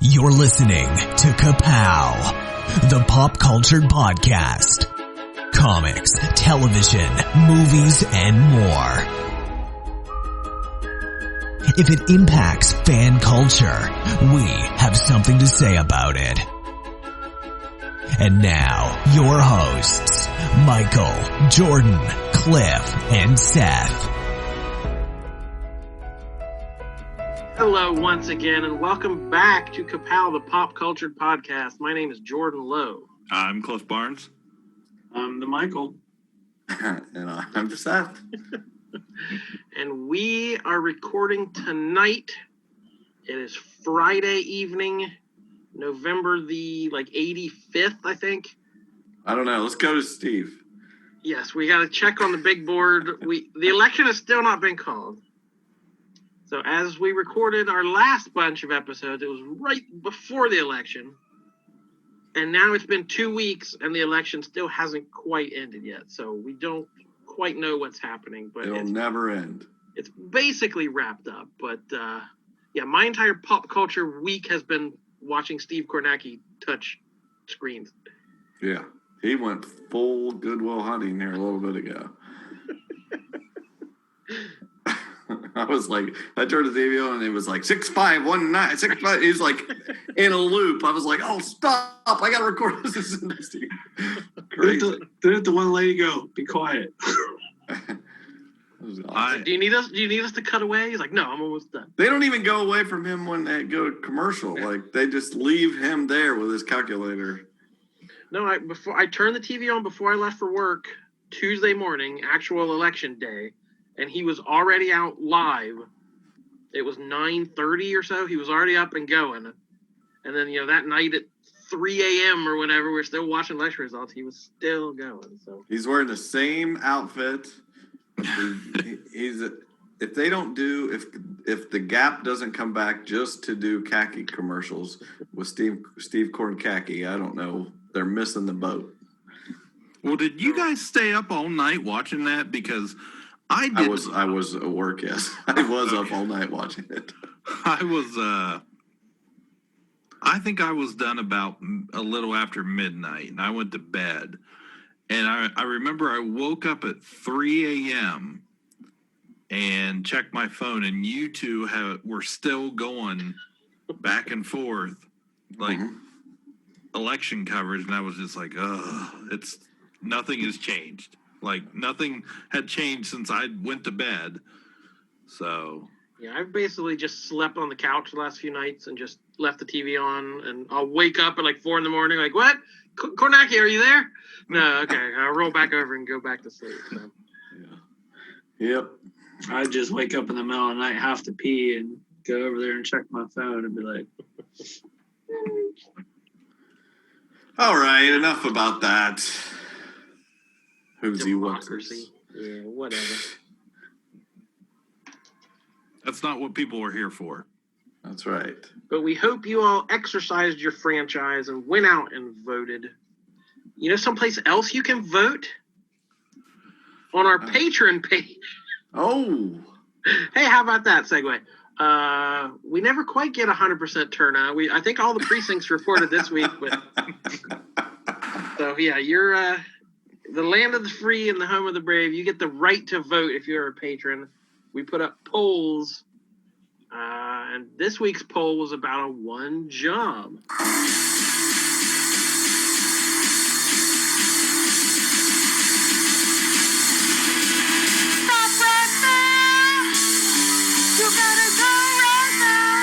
You're listening to Ka-Pow, the pop culture podcast. Comics, television, movies, and more. If it impacts fan culture, we have something to say about it. And now, your hosts, Michael, Jordan, Cliff, and Seth. Hello once again, and welcome back to Ka-Pow, the pop culture podcast. My name is Jordan Lowe. I'm Cliff Barnes. I'm the Michael. And I'm the Seth. And we are recording tonight. It is Friday evening, November the 85th, I think. I don't know. Let's go to Steve. Yes, we got to check on the big board. The election has still not been called. So as we recorded our last bunch of episodes, it was right before the election. And now it's been 2 weeks and the election still hasn't quite ended yet. So we don't quite know what's happening. But It'll never end. It's basically wrapped up. But my entire pop culture week has been watching Steve Kornacki touch screens. Yeah. He went full Goodwill Hunting here a little bit ago. I was like, I turned the TV on and it was like 6519 65. He was like in a loop. I was like, oh, stop! I gotta record this. Crazy. Didn't the one lady go, be quiet? Do you need us to cut away? He's like, no, I'm almost done. They don't even go away from him when they go to commercial. Like they just leave him there with his calculator. No, before I turned the TV on before I left for work Tuesday morning, actual election day. And he was already out live. It was 9:30 or so. He was already up and going. And then, that night at 3 a.m. or whenever, we're still watching election results. He was still going. So he's wearing the same outfit. If they don't do, if the Gap doesn't come back just to do khaki commercials with Steve Kornacki, I don't know. They're missing the boat. Well, did you guys stay up all night watching that? Because I was at work, yes. I was up all night watching it. I think I was done about a little after midnight, and I went to bed. And I remember I woke up at 3 a.m. and checked my phone, and you two were still going back and forth, like election coverage, and I was just like, nothing has changed. Like, nothing had changed since I went to bed. So. Yeah, I've basically just slept on the couch the last few nights and just left the TV on. And I'll wake up at 4 in the morning, like, what? Kornacki, are you there? No, okay. I'll roll back over and go back to sleep. So. Yeah. Yep. I just wake up in the middle of the night, have to pee, and go over there and check my phone and be like. All right, enough about that. Democracy. Yeah, whatever. That's not what people are here for. That's right. But we hope you all exercised your franchise and went out and voted. You know someplace else you can vote? On our Patreon page. Oh. Hey, how about that segue? We never quite get 100% turnout. I think all the precincts reported this week, but so yeah, you're the land of the free and the home of the brave. You get the right to vote if you're a patron. We put up polls, and this week's poll was about a one job. Stop right there! You gotta go right now!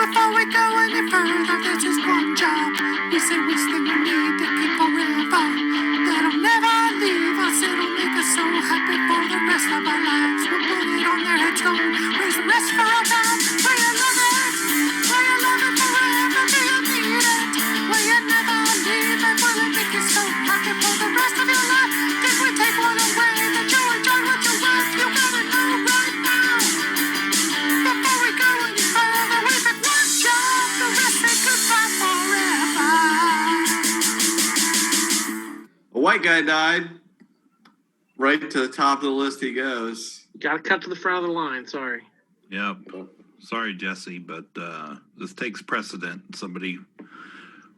Before we go any further, there's just one job. We say which thing you need to keep forever. That'll never leave us, it'll make us so happy for the rest of our lives. We'll put it on their headstone, raise the rest for our time. Will you love it? Will you love it forever? Do you need it? Will you never leave it? Will it make you so happy for the rest of your life? Did we take one away that you enjoy what you love? You gotta know right now. Before we go any further, we pick one job, the rest say goodbye forever. A white guy died. Right to the top of the list he goes. Got to cut to the front of the line. Sorry. Yep. Sorry, Jesse, but this takes precedent.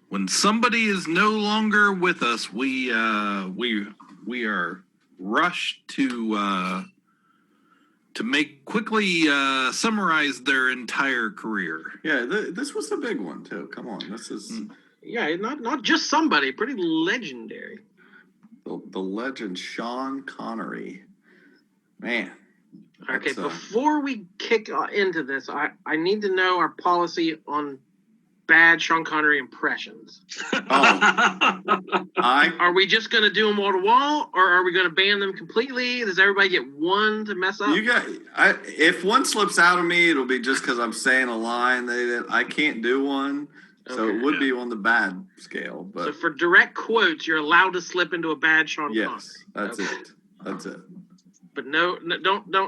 When somebody is no longer with us, we are rushed to quickly summarize their entire career. Yeah, this was the big one too. Come on, this is Yeah, not just somebody, pretty legendary. the legend Sean Connery. Man. Okay, before we kick into this, I need to know our policy on bad Sean Connery impressions. Are we just going to do them wall to wall, or are we going to ban them completely? Does everybody get one to mess up? If one slips out of me, it'll be just because I'm saying a line that I can't do one. So it would be on the bad scale. But so for direct quotes, you're allowed to slip into a bad Sean Connery. Yes, that's it. That's it. But don't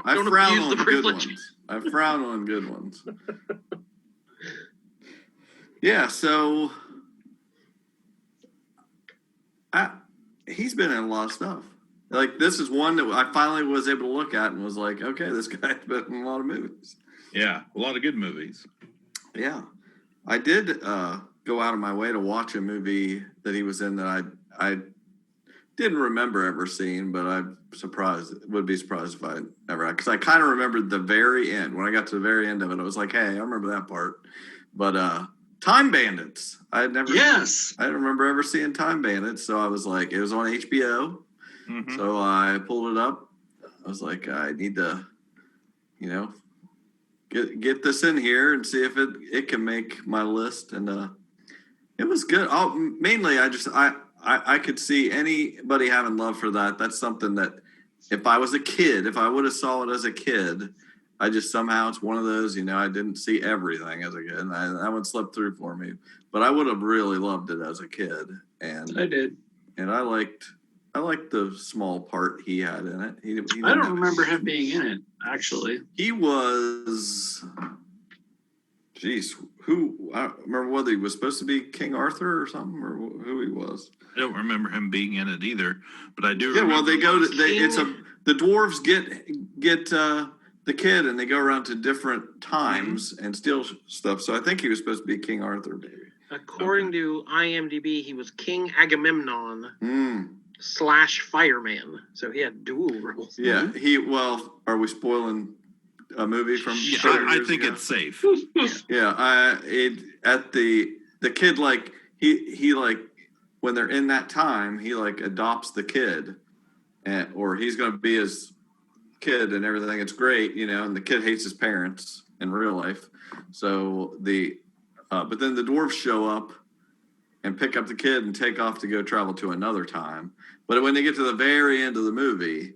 I frown abuse on the privilege. good ones. I frown on good ones. Yeah, so he's been in a lot of stuff. Like, this is one that I finally was able to look at and was like, okay, this guy's been in a lot of movies. Yeah, a lot of good movies. Yeah. I did go out of my way to watch a movie that he was in that I didn't remember ever seeing, but would be surprised if I ever, because I kind of remembered the very end. When I got to the very end of it, I was like, hey, I remember that part. But Time Bandits, I didn't remember ever seeing Time Bandits, so I was like, it was on HBO, so I pulled it up. I was like, I need to, get this in here and see if it can make my list, and it was good. Mainly, I could see anybody having love for that. That's something that if I was a kid, if I would have saw it as a kid, I just somehow, it's one of those, I didn't see everything as a kid. And that one slipped through for me. But I would have really loved it as a kid. And I did. And I liked the small part he had in it. He I don't remember him being in it, actually. He was, who, I don't remember whether he was supposed to be King Arthur or something, or who he was. I don't remember him being in it either, but I do Yeah, remember. well, they go to, the dwarves get the kid, and they go around to different times and steal stuff. So I think he was supposed to be King Arthur, maybe. According to IMDb, he was King Agamemnon / fireman. So he had dual roles. Yeah, are we spoiling a movie from? Yeah, I think it's safe. Yeah, the kid, like he like, when they're in that time, he like adopts the kid, or he's going to be his kid and everything. It's great, and the kid hates his parents in real life. So but then the dwarves show up and pick up the kid and take off to go travel to another time. But when they get to the very end of the movie,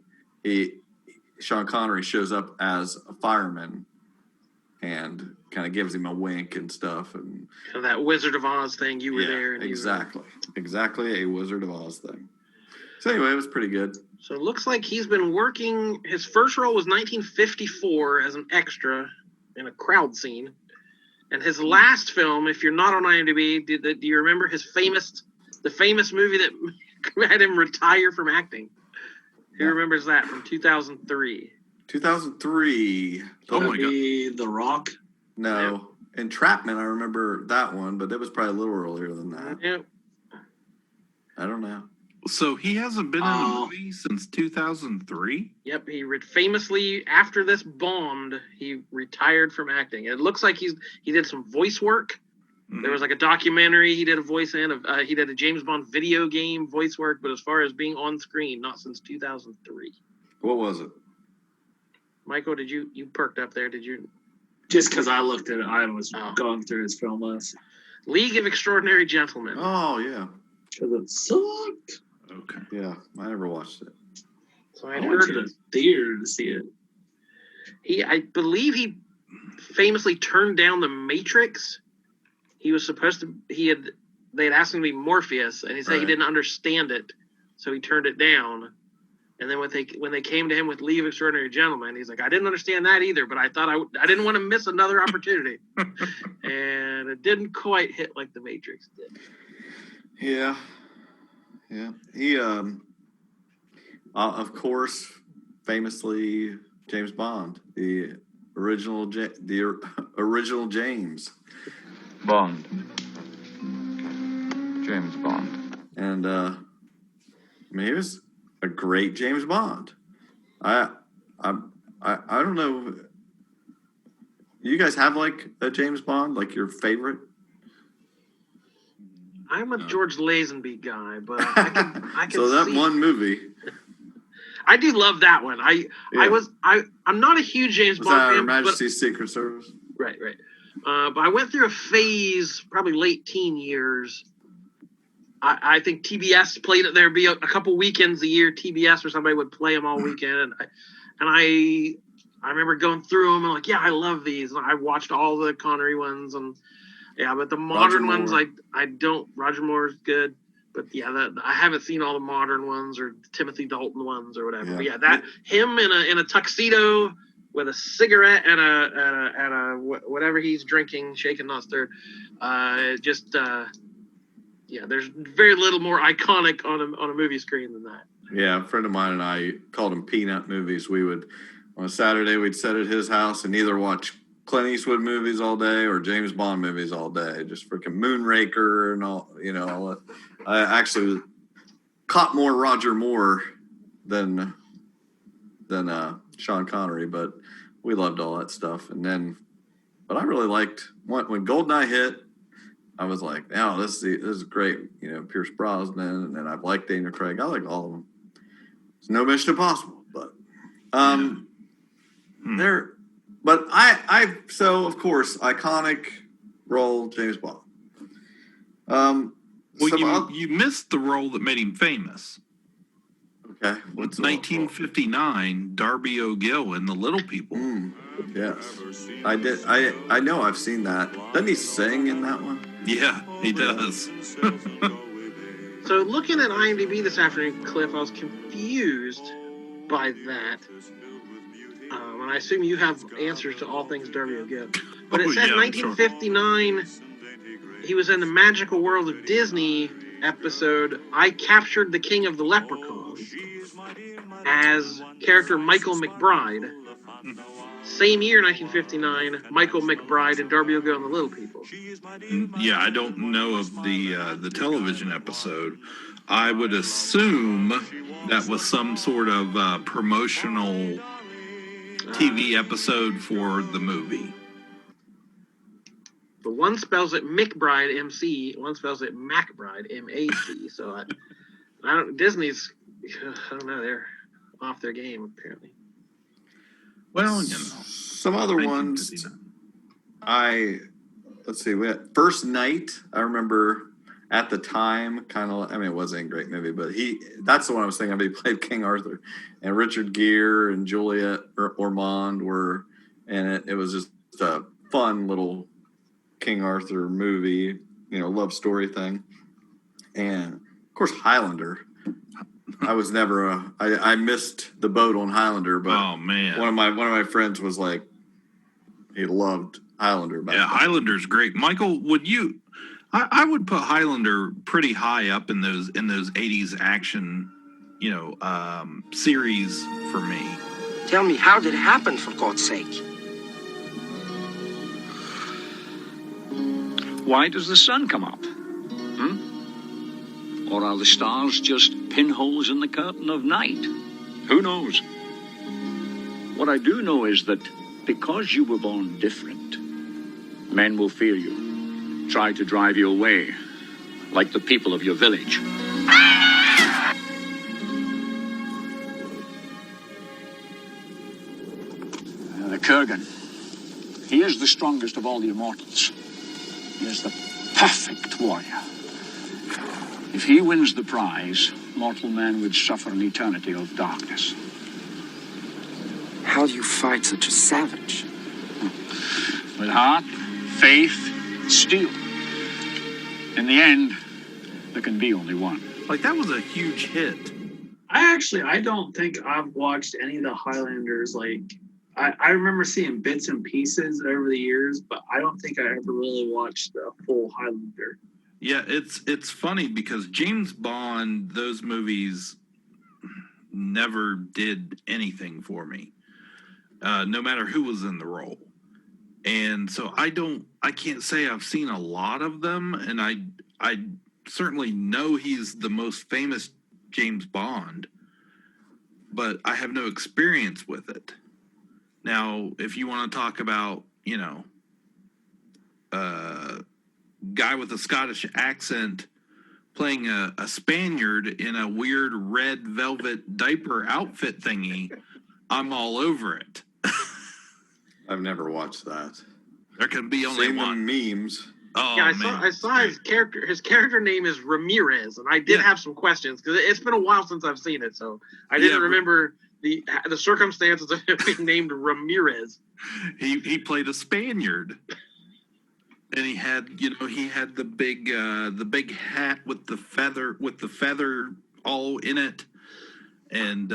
Sean Connery shows up as a fireman and kind of gives him a wink and stuff. And that Wizard of Oz thing, you were there. And exactly a Wizard of Oz thing. So anyway, it was pretty good. So it looks like he's been working. His first role was 1954 as an extra in a crowd scene. And his last film, if you're not on IMDb, do you remember the famous movie that had him retire from acting? Who remembers that, from 2003? 2003. Oh my God. The Rock? No. Yep. Entrapment, I remember that one, but it was probably a little earlier than that. Yep. I don't know. So he hasn't been in a movie since 2003? Yep, he famously, after this bombed, he retired from acting. It looks like he did some voice work. Mm-hmm. There was like a documentary he did a voice in. He did a James Bond video game voice work, but as far as being on screen, not since 2003. What was it? Michael, you perked up there, did you? Just because I looked at it, I was going through his film list. League of Extraordinary Gentlemen. Oh, yeah. Because it sucked. Okay. Yeah, I never watched it. So I went to the theater to see it. I believe he famously turned down The Matrix. He was supposed to. They had asked him to be Morpheus, and he said he didn't understand it, so he turned it down. And then when they came to him with League of Extraordinary Gentlemen, he's like, I didn't understand that either, but I thought I didn't want to miss another opportunity, and it didn't quite hit like The Matrix did. Yeah. He, of course, famously James Bond, the the original James Bond. James Bond. And I mean, he was a great James Bond. I don't know. You guys have like a James Bond, like your favorite? I'm a George Lazenby guy, but I can So that see. one movie. I do love that one. I'm not a huge James Was Bond that Her fan, Majesty's Secret Service? Right. But I went through a phase, probably late teen years. I think TBS played it. There'd be a couple weekends a year, TBS or somebody would play them all weekend. And I remember going through them and like, yeah, I love these. And I watched all the Connery ones. And yeah, but the modern ones, I don't. Roger Moore's good. But yeah, I haven't seen all the modern ones or Timothy Dalton ones or whatever. Yeah. But yeah, that him in a tuxedo with a cigarette and a whatever he's drinking, shaken not stirred. There's very little more iconic on a movie screen than that. Yeah, a friend of mine and I called them peanut movies. We would, on a Saturday, we'd sit at his house and either watch Clint Eastwood movies all day or James Bond movies all day. Just freaking Moonraker and all, all that. I actually caught more Roger Moore than Sean Connery, but we loved all that stuff. But I really liked when GoldenEye hit. I was like, oh, this is great. Pierce Brosnan, and then I've liked Daniel Craig. I like all of them. It's no Mission Impossible, but they're. But so of course, iconic role James Bond. You missed the role that made him famous. Okay, what's 1959? Darby O'Gill in The Little People. Yes, I did. I know I've seen that. Doesn't he sing in that one? Yeah, he does. So looking at IMDb this afternoon, Cliff, I was confused by that. And I assume you have answers to all things Darby O'Gill. But it said 1959, he was in the Magical World of Disney episode, I Captured the King of the Leprechauns, as character Michael McBride. Same year, 1959, Michael McBride and Darby O'Gill and the Little People. Yeah, I don't know of the television episode. I would assume that was some sort of promotional TV episode for the movie. But one spells it McBride, M-C. One spells it MacBride, M-A-C. So I don't. Disney's, I don't know. They're off their game apparently. Well, some other ones. Let's see. We had First Night. I remember at the time, kind of. I mean, it wasn't a great movie, but that's the one I was thinking of. He played King Arthur, and Richard Gere and Juliette Ormond were in it. It was just a fun little King Arthur movie, love story thing. And of course, Highlander. I was never I missed the boat on Highlander, but oh man, one of my friends was like, he loved Highlander. Highlander's great. Michael, would you? I would put Highlander pretty high up in those 80s action, series for me. Tell me, how did it happen, for God's sake? Why does the sun come up? Or are the stars just pinholes in the curtain of night? Who knows? What I do know is that because you were born different, men will fear you, try to drive you away, like the people of your village. The Kurgan. He is the strongest of all the immortals. He is the perfect warrior. If he wins the prize, mortal man would suffer an eternity of darkness. How do you fight such a savage? With heart, faith, steel. In the end, there can be only one. Like, that was a huge hit. I don't think I've watched any of the Highlanders. I remember seeing bits and pieces over the years, but I don't think I ever really watched the full Highlander. Yeah, it's funny because James Bond, those movies never did anything for me. no matter who was in the role. And so I can't say I've seen a lot of them, and I certainly know he's the most famous James Bond, but I have no experience with it. Now, if you want to talk about, guy with a Scottish accent playing a Spaniard in a weird red velvet diaper outfit thingy, I'm all over it. I've never watched that. There can be only Seen one. the memes. Oh, Yeah, man. I saw his character. His character name is Ramirez, and I did have some questions because it's been a while since I've seen it, so I didn't remember the circumstances of him being named Ramirez. He played a Spaniard, and he had the big hat with the feather all in it, and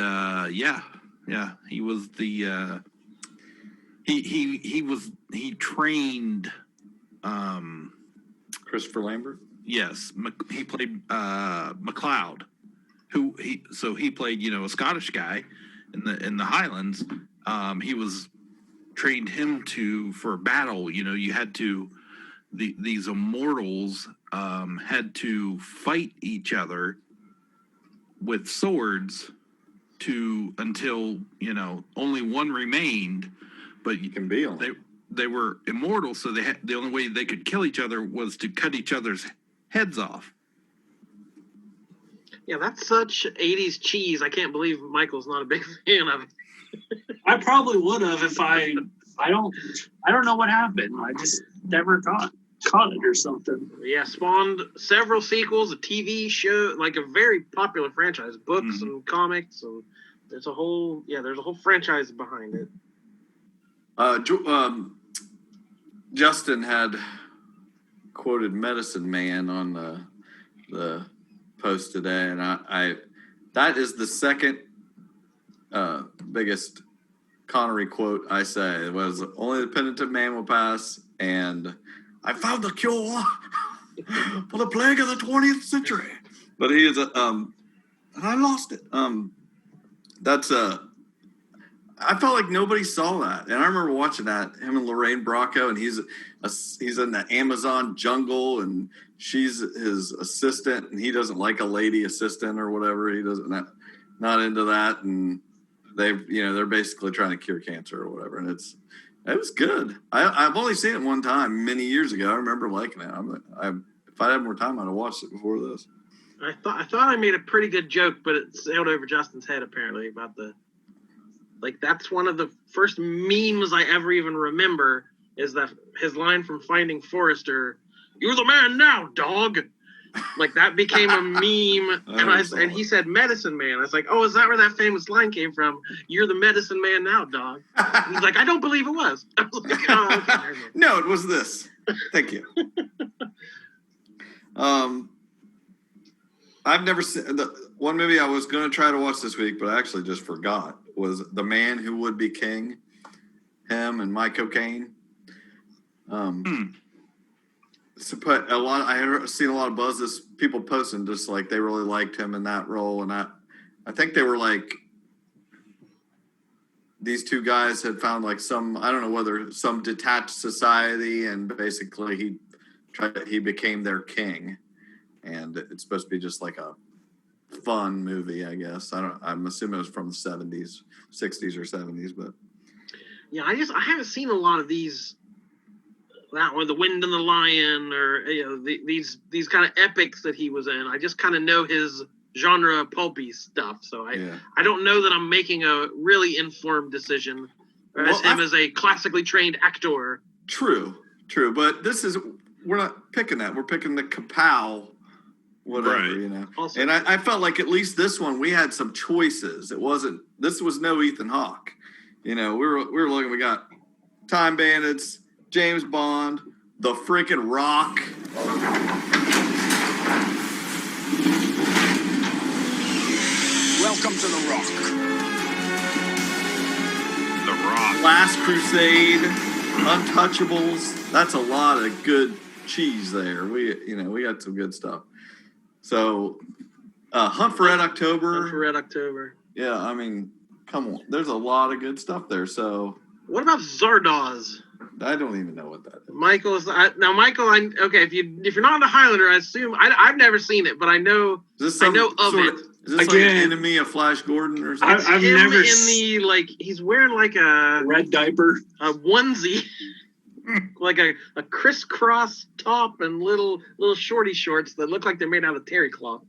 he was the he trained. Christopher Lambert? Yes, he played MacLeod, he played a Scottish guy in the Highlands. He was trained him for battle. You had to these immortals had to fight each other with swords until only one remained. But you can be on. They were immortal, so the only way they could kill each other was to cut each other's heads off. Yeah, that's such 80s cheese. I can't believe Michael's not a big fan of it. I probably would have if I don't know what happened. I just never caught it or something. Yeah, spawned several sequels, a TV show, like a very popular franchise, books and comics, and there's a whole franchise behind it. Justin had quoted Medicine Man on the post today, and I that is the second biggest Connery quote I say. It was only the penitent man will pass, and I found the cure for the plague of the 20th century. But he is I lost it. That's I felt like nobody saw that, and I remember watching that. Him and Lorraine Bracco, and he's in the Amazon jungle, and she's his assistant, and he doesn't like a lady assistant or whatever. He doesn't not into that, and they're basically trying to cure cancer or whatever, and it was good. I've only seen it one time many years ago. I remember liking it. If I had more time, I'd have watched it before this. I thought I made a pretty good joke, but it sailed over Justin's head apparently about that's one of the first memes I ever even remember is that his line from Finding Forrester, "You're the man now, dog." Like that became a meme, and he said "Medicine Man." I was like, "Oh, is that where that famous line came from? You're the medicine man now, dog." And he's like, "I don't believe it was." I was like, "Oh, okay." No, it was this. Thank you. I've never seen the one movie I was going to try to watch this week, but I actually just forgot. Was The Man Who Would Be King, him and Mike O'Kane. So, but I had seen a lot of buzz. People posting just like they really liked him in that role, and I think they were like these two guys had found like I don't know whether some detached society, and basically he became their king, and it's supposed to be just like a fun movie, I guess. I'm assuming it was from the 60s or 70s, but yeah, I haven't seen a lot of these. That or The Wind and the Lion, or these kind of epics that he was in. I just kind of know his genre pulpy stuff, so I don't know that I'm making a really informed decision as as a classically trained actor. True, but we're not picking that. We're picking the Ka-Pow. Whatever, right. Also, and I felt like at least this one we had some choices. This was no Ethan Hawke. We were looking. We got Time Bandits, James Bond, The freaking Rock. Welcome to The Rock. The Rock. Last Crusade, Untouchables. That's a lot of good cheese there. We got some good stuff. So, Hunt for Red October. Hunt for Red October. Yeah, I mean, come on. There's a lot of good stuff there. So, What about Zardoz? I don't even know what that is. Michael is Michael. Okay, if you're not a Highlander, I assume I've never seen it, but I know I know of it. Is this like an enemy of Flash Gordon or something? I've him never in the he's wearing like a red diaper, a onesie, like a crisscross top and little shorty shorts that look like they're made out of terry cloth.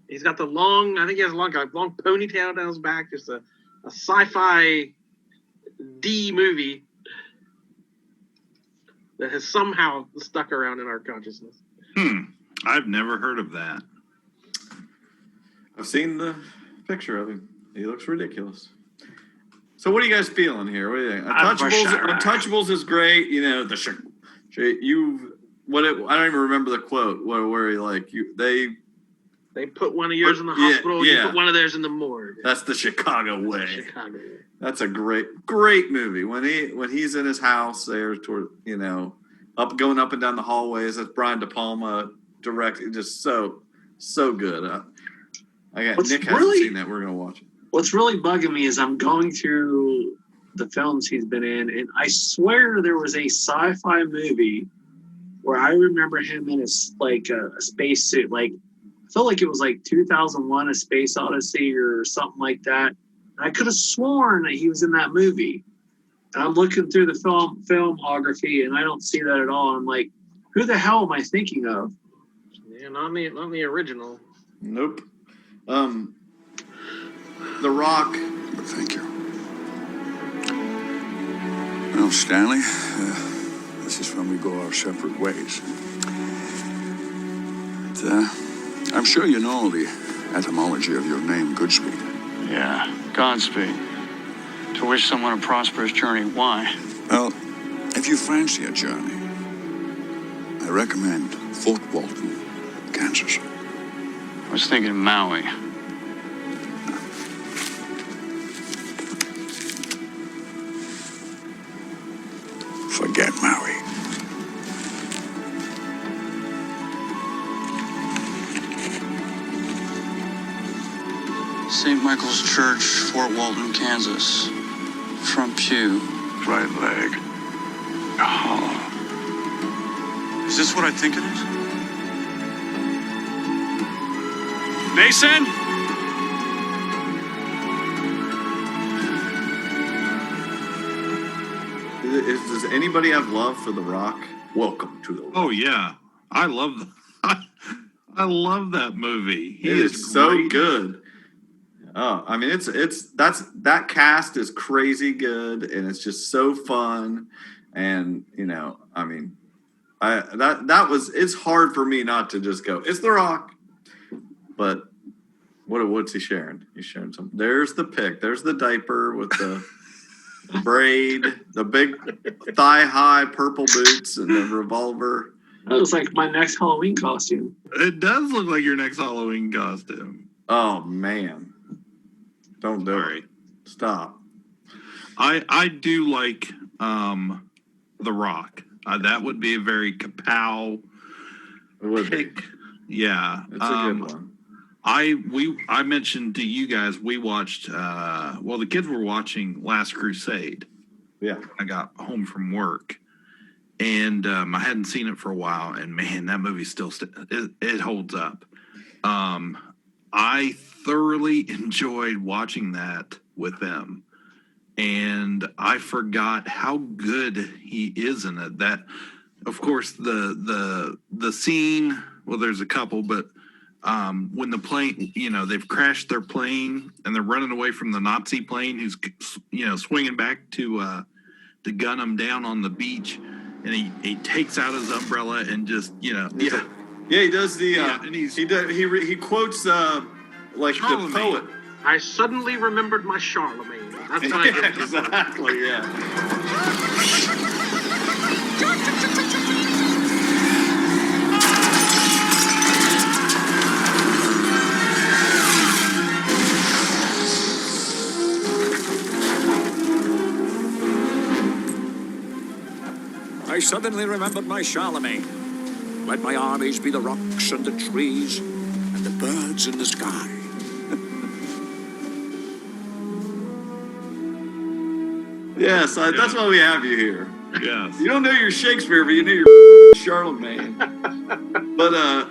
He's got the long. I think he has a long ponytail down his back. Just a sci-fi D movie that has somehow stuck around in our consciousness. I've never heard of that. I've seen the picture of him. He looks ridiculous. So what are you guys feeling here? What do you think? Untouchables is great. You know, I don't even remember the quote where he they put one of yours in the hospital, you put one of theirs in the morgue. That's the Chicago way. Chicago. That's a great movie. When he's in his house there toward, going up and down the hallways, that's Brian De Palma directing, just so good. Nick hasn't seen that. We're gonna watch it. What's really bugging me is I'm going through the films he's been in, and I swear there was a sci-fi movie where I remember him in a spacesuit. I felt like it was like 2001: A Space Odyssey or something like that. I could have sworn that he was in that movie. And I'm looking through the filmography, and I don't see that at all. I'm like, who the hell am I thinking of? Yeah, not the original. Nope. The Rock. Thank you. Well, Stanley, this is when we go our separate ways. I'm sure you know the etymology of your name, Goodspeed. Yeah, Godspeed. To wish someone a prosperous journey. Why? Well, if you fancy a journey, I recommend Fort Walton, Kansas. I was thinking Maui. Forget Maui. St. Michael's Church, Fort Walton, Kansas. Front pew. Right leg. Oh. Is this what I think it is? Mason? Does anybody have love for The Rock? Welcome to The Rock. Oh yeah, I love that movie. It is so good. Oh, I mean, that cast is crazy good, and it's just so fun. And it's hard for me not to just go, it's The Rock. But what's he sharing? He's sharing something. There's the pic. There's the diaper with the braid, the big thigh-high purple boots, and the revolver. That looks like my next Halloween costume. It does look like your next Halloween costume. Oh, man. Don't do it. Stop. I do like The Rock. That would be a very Ka-Pow pick. Yeah. It's a good one. I mentioned to you guys we watched the kids were watching Last Crusade. Yeah. I got home from work and I hadn't seen it for a while, and man, that movie still it holds up. I thoroughly enjoyed watching that with them, and I forgot how good he is in it. That, of course, the scene. Well, there's a couple, but when the plane, they've crashed their plane and they're running away from the Nazi plane, who's swinging back to gun them down on the beach, and he takes out his umbrella and just he does the and he quotes like Charlemagne. the poet. I suddenly remembered my Charlemagne. That's what I did. Exactly. Yeah. I suddenly remembered my Charlemagne. Let my armies be the rocks and the trees and the birds in the sky. Yes, that's why we have you here. Yes. You don't know your Shakespeare, but you know your Charlemagne. But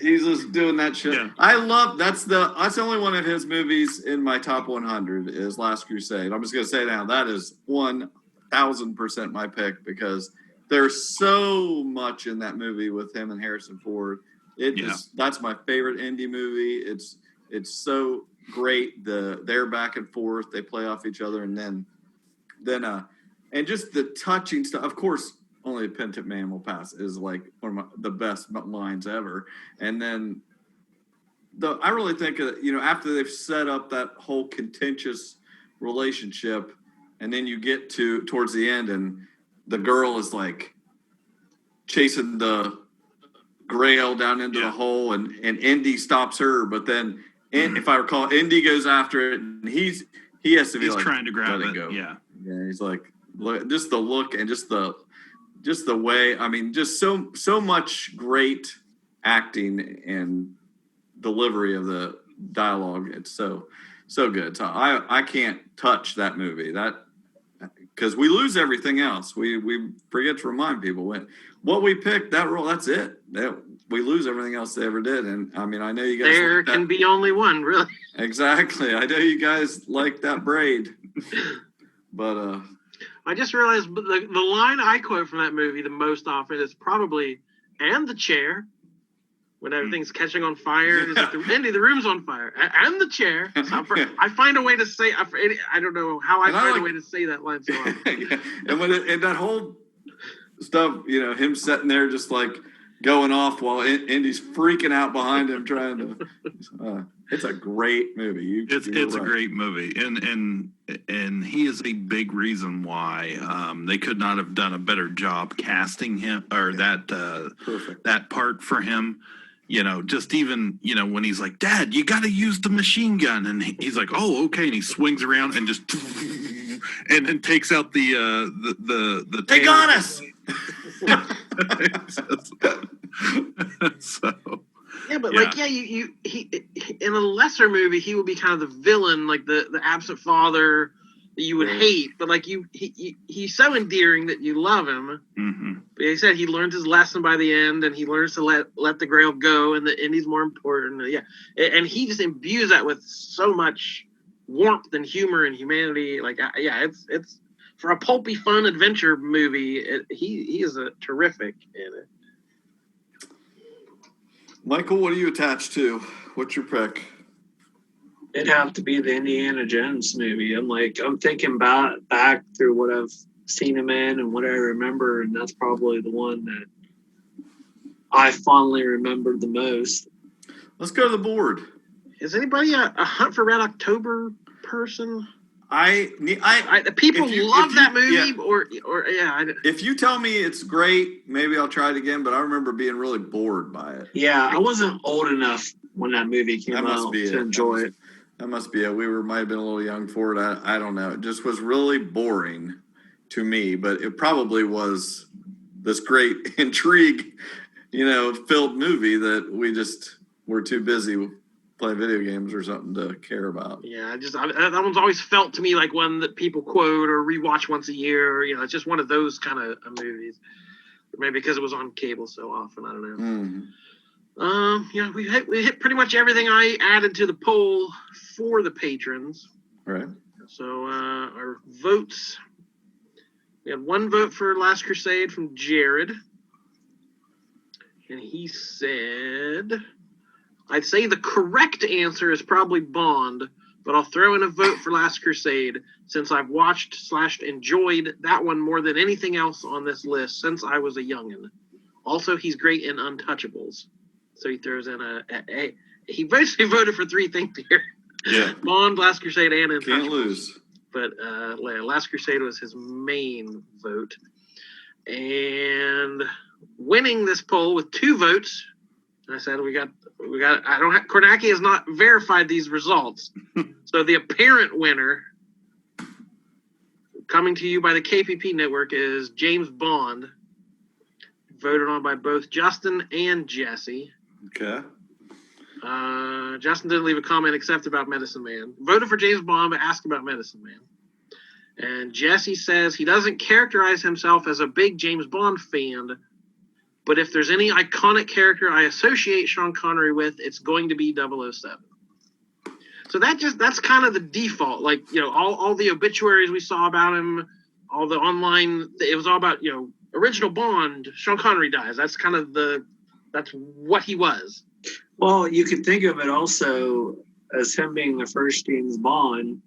he's just doing that shit. Yeah. I love that's the only one of his movies in my top 100 is Last Crusade. I'm just gonna say now that is 1,000% my pick because there's so much in that movie with him and Harrison Ford. That's my favorite indie movie. It's so great. They're back and forth. They play off each other, and then and just the touching stuff. Of course, Only a Penitent Man Will Pass is like one of the best lines ever. And then I really think after they've set up that whole contentious relationship, and then you get towards the end, and the girl is like chasing the Grail down into the hole, and Indy stops her, but then if I recall, Indy goes after it, and he has to be he's like trying to grab let it. go. Yeah, he's like just the look and just the way. I mean, just so much great acting and delivery of the dialogue. It's so good. So I can't touch that movie. That because we lose everything else. We forget to remind people what we picked, that role, that's it. We lose everything else they ever did. And I mean, I know you guys there like can be only one, really. Exactly. I know you guys like that braid. But I just realized the line I quote from that movie the most often is probably "and the chair." When everything's catching on fire, it's like, Andy, the room's on fire, and the chair. So I find a way to say. I don't know how I find a way to say that line so often. And that whole stuff, him sitting there just like going off while Indy's freaking out behind him, trying to. It's a great movie. It's a great movie, and he is a big reason why they could not have done a better job casting him or that part for him. Just even when he's like, "Dad, you got to use the machine gun," and he's like, "Oh, okay," and he swings around and just and then takes out the They got us. Yeah, but he in a lesser movie he would be kind of the villain, like the absent father that you would hate, but like he's so endearing that you love him. Mm-hmm. But he said he learned his lesson by the end, and he learns to let the Grail go, and Indy's more important. Yeah, and he just imbues that with so much warmth and humor and humanity. Like, it's for a pulpy, fun adventure movie. He is a terrific in it. Michael, what are you attached to? What's your pick? It'd have to be the Indiana Jones movie. I'm thinking back through what I've seen him in and what I remember, and that's probably the one that I fondly remember the most. Let's go to the board. Is anybody a Hunt for Red October person? People love that movie, yeah. If you tell me it's great, maybe I'll try it again. But I remember being really bored by it. Yeah, I wasn't old enough when that movie came out to enjoy it. That must be it. We might have been a little young for it. I don't know. It just was really boring to me. But it probably was this great intrigue, filled movie that we just were too busy playing video games or something to care about. Yeah, that one's always felt to me like one that people quote or rewatch once a year. It's just one of those kind of movies. Or maybe because it was on cable so often. I don't know. Mm-hmm. We hit pretty much everything I added to the poll for the patrons. Right. So our votes. We had one vote for Last Crusade from Jared, and he said, I'd say the correct answer is probably Bond, but I'll throw in a vote for Last Crusade since I've watched / enjoyed that one more than anything else on this list since I was a youngin'. Also, he's great in Untouchables. So he throws in he basically voted for three things here. Yeah. Bond, Last Crusade, and Untouchables. Can't lose. But Last Crusade was his main vote. And winning this poll with 2 votes, I said we got Kornacki has not verified these results. So the apparent winner coming to you by the KPP network is James Bond, voted on by both Justin and Jesse. Okay. Justin didn't leave a comment except about Medicine Man. Voted for James Bond, but asked about Medicine Man. And Jesse says he doesn't characterize himself as a big James Bond fan, but if there's any iconic character I associate Sean Connery with, it's going to be 007. So that's kind of the default. Like, all the obituaries we saw about him, all the online, it was all about, original Bond, Sean Connery dies. That's kind of that's what he was. Well, you could think of it also as him being the first James Bond.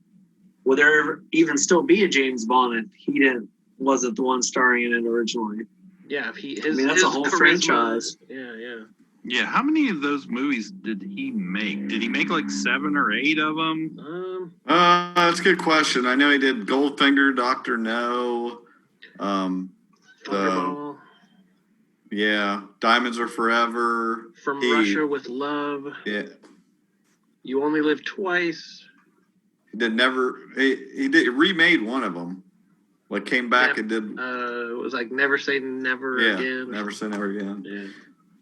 Would there even still be a James Bond if he wasn't the one starring in it originally? Yeah, that's a whole franchise. Yeah. Yeah, how many of those movies did he make? Did he make like 7 or 8 of them? That's a good question. I know he did Goldfinger, Dr. No, Thunderball. Diamonds Are Forever. From Russia with Love. Yeah. You Only Live Twice. He remade one of them. Like came back and did. It was like Never Say Never Again. Never Say Never Again. Yeah.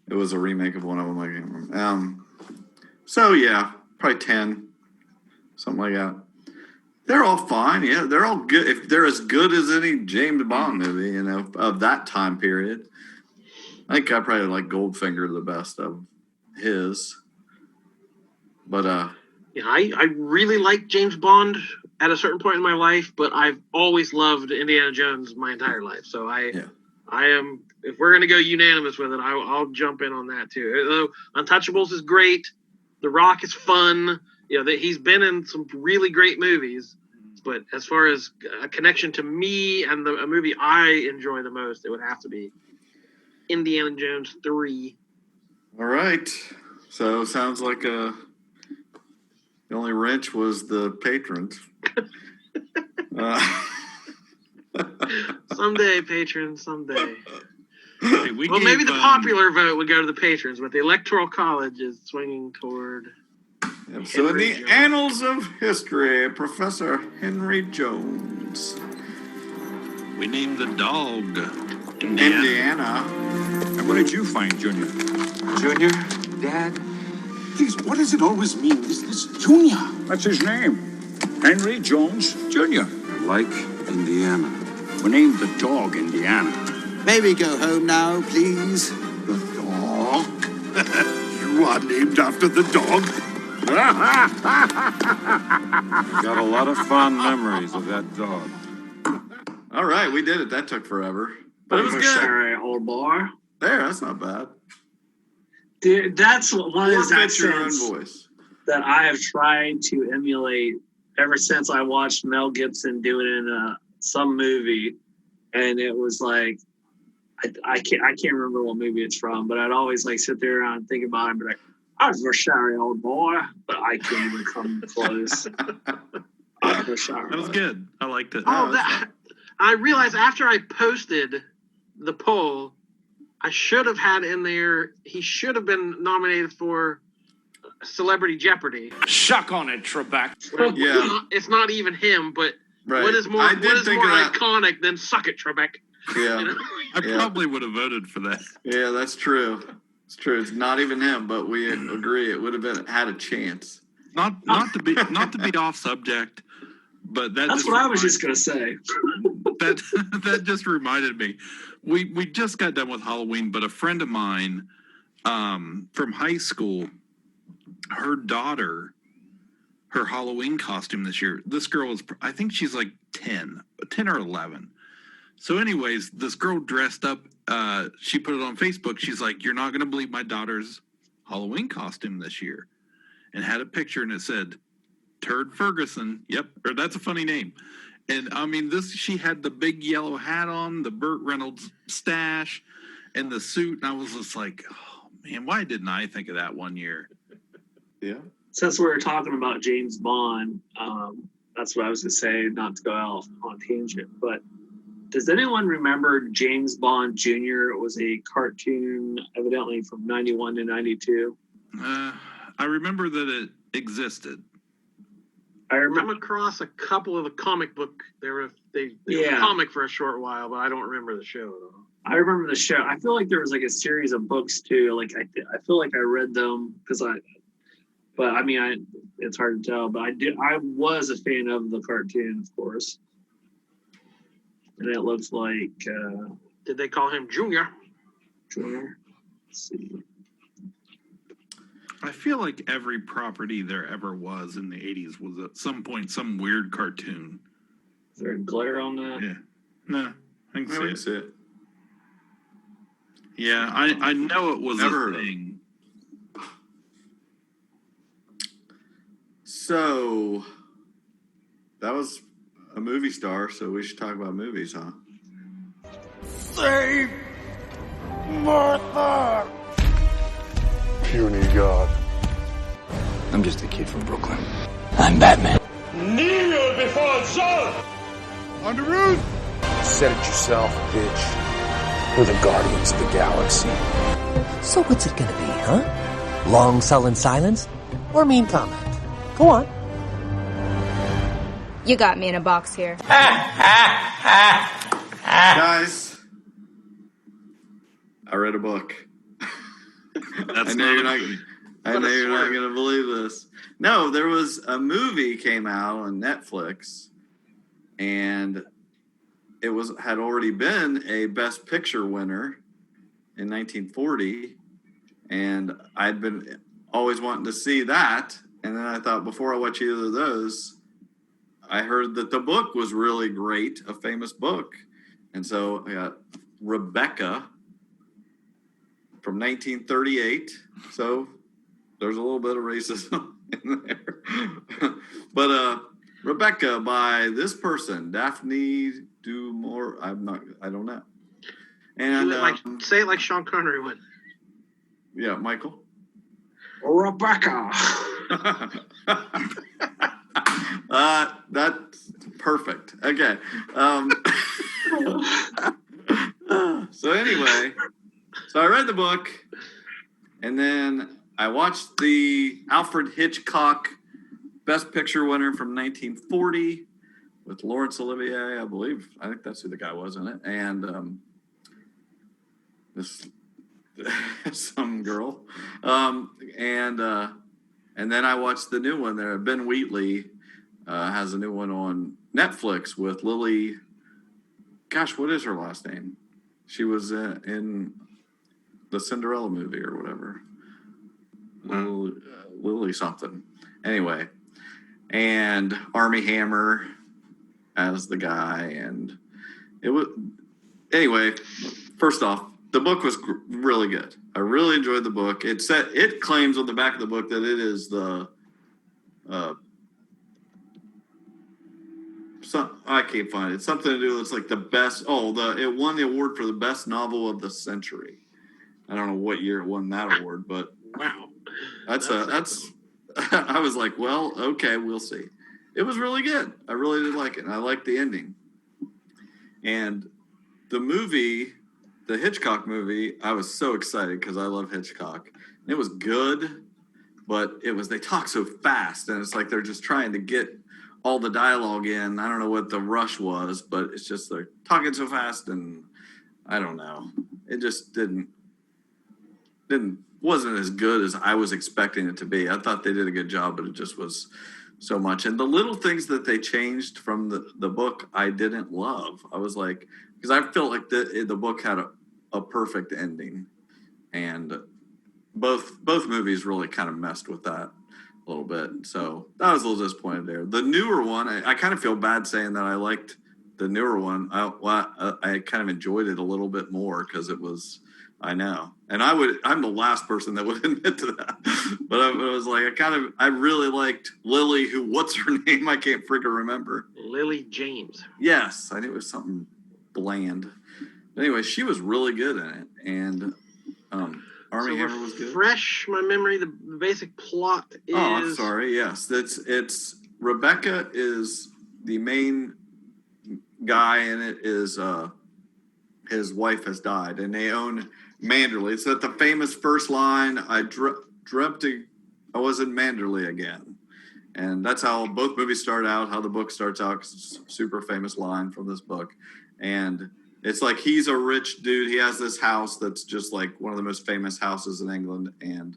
It was a remake of one of them. I can't remember. So yeah, probably 10, something like that. They're all fine. Yeah, they're all good. If they're as good as any James Bond movie, of that time period. I think I probably like Goldfinger the best of his. But I really like James Bond at a certain point in my life, but I've always loved Indiana Jones my entire life. So I am, if we're going to go unanimous with it, I'll jump in on that too. Untouchables is great. The Rock is fun. That he's been in some really great movies, but as far as a connection to me and a movie I enjoy the most, it would have to be Indiana Jones 3. All right. So sounds like the only wrench was the patrons. Someday, patrons, someday. Hey, maybe the popular vote would go to the patrons, but the Electoral College is swinging toward. So in the annals of history, Professor Henry Jones. We named the dog Indiana. And what did you find, Junior? Junior? Dad? Please, what does it always mean? This Junior? That's his name. Henry Jones Jr. Like Indiana. We named the dog Indiana. May we go home now, please? The dog? You are named after the dog? Got a lot of fond memories of that dog. All right, we did it. That took forever. But it was good. Sorry, old boy. There, that's not bad. Dude, that's one of those accents voice that I have tried to emulate ever since I watched Mel Gibson do it in some movie, and it was like I can't remember what movie it's from, but I'd always like sit there and think about it and be like, I was sorry, old boy, but I can't even come close. That was good. I liked it. I realized after I posted the poll, I should have had in there, he should have been nominated for Celebrity Jeopardy. Suck on it, Trebek. Yeah. It's not even him, but right. what is more iconic than Suck It, Trebek? Yeah. I probably would have voted for that. Yeah, that's true. It's true. It's not even him, but we agree it would have had a chance. Not to be off subject, but that's what I was just gonna say. that just reminded me. We just got done with Halloween, but a friend of mine from high school, her daughter, her Halloween costume this year. This girl is, I think she's like 10 or 11. So anyways, this girl dressed up, she put it on Facebook. She's like, you're not going to believe my daughter's Halloween costume this year. And had a picture and it said, Turd Ferguson. Yep. Or that's a funny name. And I mean, she had the big yellow hat on, the Burt Reynolds stash and the suit. And I was just like, oh man, why didn't I think of that one year? Yeah. Since we were talking about James Bond, that's what I was going to say, not to go out on tangent, but does anyone remember James Bond Jr.? It was a cartoon, evidently from 91 to 92. I remember that it existed. I remember across a couple of the comic book. They were a comic for a short while, but I don't remember the show at all. I remember the show. I feel like there was like a series of books too. Like I feel like I read them it's hard to tell. But I was a fan of the cartoon, of course. And it looks like. Did they call him Junior? Junior. Let's see. I feel like every property there ever was in the 80s was at some point some weird cartoon. Is there a glare on that? Yeah. No, I can see it. See it. Yeah, I know it was Never a heard of it. thing. So that was a movie star, so we should talk about movies, huh? Save Martha! Puny God. I'm just a kid from Brooklyn. I'm Batman. Kneel before Zod! On the roof! Said it yourself, bitch. We're the Guardians of the Galaxy. So what's it gonna be, huh? Long sullen silence? Or mean comment? Go on. You got me in a box here. Guys, I read a book. That's I know you're not going to believe this. No, there was a movie came out on Netflix, and it had already been a Best Picture winner in 1940, and I'd been always wanting to see that. And then I thought, before I watch either of those, I heard that the book was really great, a famous book. And so I got Rebecca from 1938. So there's a little bit of racism in there. But Rebecca by this person, Daphne Dumore. I don't know. And say it like Sean Connery would. Yeah, Michael. Rebecca. That's perfect. Okay. So anyway, so I read the book, and then I watched the Alfred Hitchcock Best Picture winner from 1940 with Laurence Olivier, I believe. I think that's who the guy was in it, and this some girl, and then I watched the new one there. Ben Wheatley has a new one on Netflix with Lily. Gosh, what is her last name? She was in the Cinderella movie or whatever. Lily something. Anyway, and Armie Hammer as the guy, and it was. Anyway, first off, the book was really good. I really enjoyed the book. It claims on the back of the book that it is the I can't find it. It's something to do with like the best. It won the award for the best novel of the century. I don't know what year it won that award, but wow, that's. I was like, well, okay, we'll see. It was really good. I really did like it, and I liked the ending. And the movie, the Hitchcock movie, I was so excited because I love Hitchcock. And it was good, but they talk so fast, and it's like they're just trying to get all the dialogue in. I don't know what the rush was, but it's just they're talking so fast, and I don't know. It just wasn't as good as I was expecting it to be. I thought they did a good job, but it just was so much. And the little things that they changed from the book, I didn't love. I was like, because I felt like the book had a perfect ending, and both movies really kind of messed with that a little bit. So I was a little disappointed there. The newer one, I kind of feel bad saying that I liked the newer one. I kind of enjoyed it a little bit more because it was. I know, and I'm the last person that would admit to that. But I was like, I really liked Lily. What's her name? I can't freaking remember. Lily James. Yes, I knew it was something bland. But anyway, she was really good in it, and Armie Hammer was good. Refresh my memory. The basic plot is. Oh, I'm sorry. Yes, it's Rebecca is the main guy, and it is his wife has died, and they own Manderley. It's at the famous first line, I dreamt I was in Manderley again. And that's how both movies start out, how the book starts out, because it's a super famous line from this book. And it's like he's a rich dude. He has this house that's just like one of the most famous houses in England, and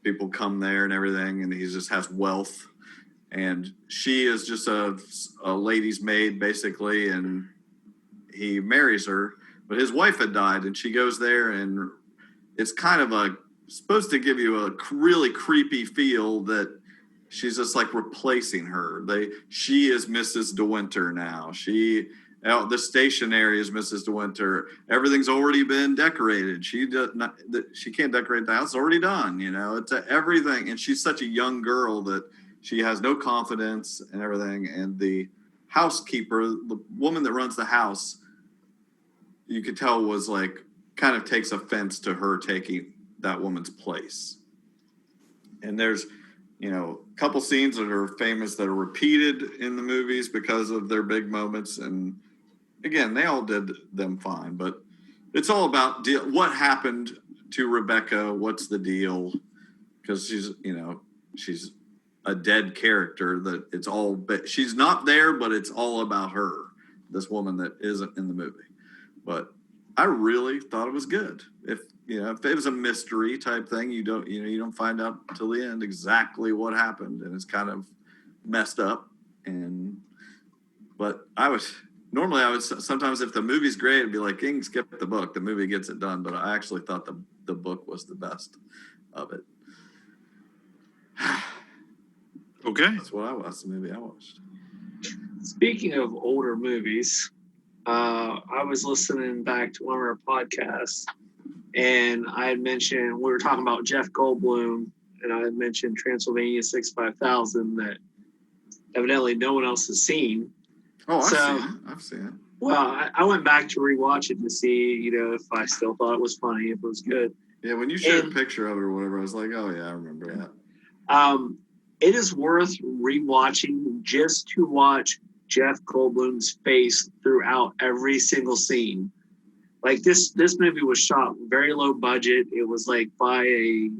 people come there and everything, and he just has wealth. And she is just a lady's maid, basically, and he marries her, but his wife had died, and she goes there, and it's kind of supposed to give you a really creepy feel that she's just like replacing her. She is Mrs. De Winter now. The stationery is Mrs. De Winter. Everything's already been decorated. She can't decorate the house. It's already done. It's everything. And she's such a young girl that she has no confidence and everything. And the housekeeper, the woman that runs the house, you could tell was like kind of takes offense to her taking that woman's place. And there's a couple scenes that are famous that are repeated in the movies because of their big moments. And again, they all did them fine, but it's all about what happened to Rebecca. What's the deal? Because she's a dead character that it's all, but she's not there, but it's all about her, this woman that isn't in the movie. But I really thought it was good. If it was a mystery type thing, you don't find out till the end exactly what happened, and it's kind of messed up. But I would sometimes, if the movie's great, I'd be like, skip the book. The movie gets it done. But I actually thought the book was the best of it. Okay, that's what I watched. The movie I watched. Speaking of older movies, I was listening back to one of our podcasts, and I had mentioned, we were talking about Jeff Goldblum, and I had mentioned Transylvania 65000 that evidently no one else has seen. Oh, I've seen it. Well, I went back to rewatch it to see, if I still thought it was funny, if it was good. Yeah, when you shared a picture of it or whatever, I was like, oh yeah, I remember that. It is worth rewatching just to watch Jeff Goldblum's face throughout every single scene. Like this movie was shot very low budget. It was like by a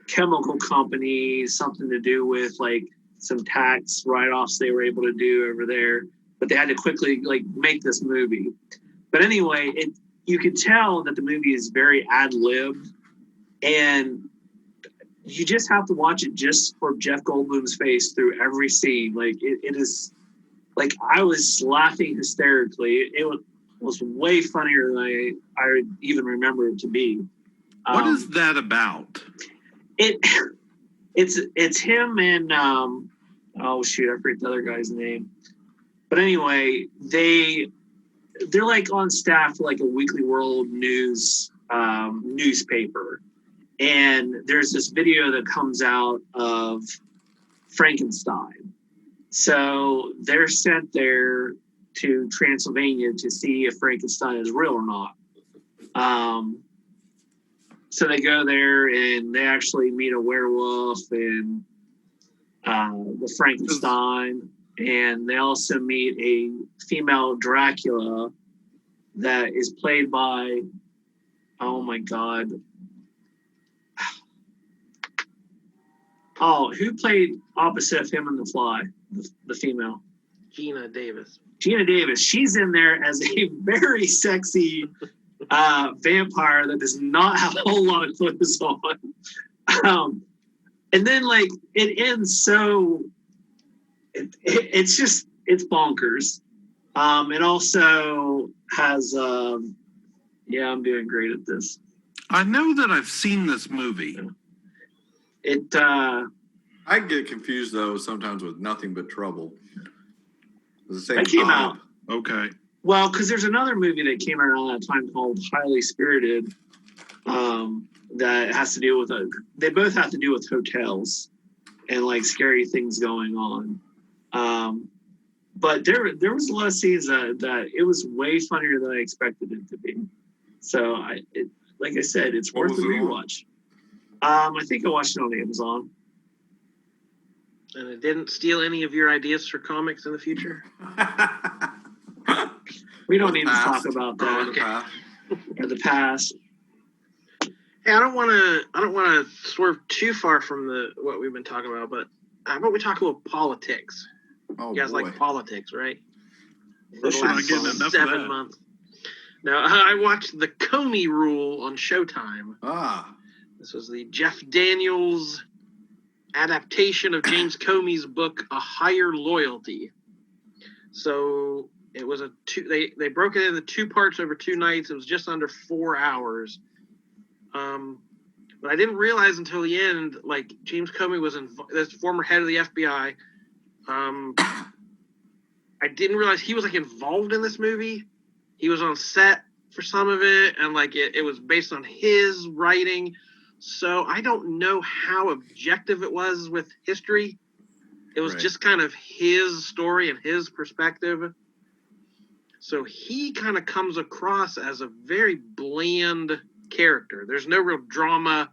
chemical company, something to do with like some tax write-offs they were able to do over there, but they had to quickly like make this movie. But anyway, you could tell that the movie is very ad-libbed, and you just have to watch it just for Jeff Goldblum's face through every scene. Like it is, like I was laughing hysterically. It was way funnier than I even remember it to be. What is that about? It's him and oh shoot, I forget the other guy's name. But anyway, they're like on staff for like a Weekly World News newspaper. And there's this video that comes out of Frankenstein. So they're sent there to Transylvania to see if Frankenstein is real or not. So they go there and they actually meet a werewolf and the Frankenstein. And they also meet a female Dracula that is played by, oh my God. Oh, who played opposite of him in The Fly? The female. Gina Davis. She's in there as a very sexy vampire that does not have a whole lot of clothes on. And then like it ends so it's bonkers. It also has yeah, I'm doing great at this. I know that I've seen this movie. I get confused though sometimes with Nothing But Trouble. The same that came out. Okay. Well, because there's another movie that came out around that time called Highly Spirited. That has to do with they both have to do with hotels and like scary things going on. But there was a lot of scenes that it was way funnier than I expected it to be. So like I said, it's worth a rewatch. I think I watched it on Amazon. And it didn't steal any of your ideas for comics in the future? We don't need to talk about that. Or the past. Hey, I don't want to swerve too far from what we've been talking about, but how about we talk about politics? Oh, you guys boy. like politics, right? We're not getting enough 7 of that. months. Now, I watched the Comey Rule on Showtime. This was the Jeff Daniels adaptation of James Comey's book, A Higher Loyalty. So It was they broke it into 2 parts over 2 nights. It was just under 4 hours. But I didn't realize until the end, like James Comey was this former head of the FBI. I didn't realize he was like involved in this movie. He was on set for some of it, and like it was based on his writing. So I don't know how objective it was with history. It was just kind of his story and his perspective. So he kind of comes across as a very bland character. There's no real drama.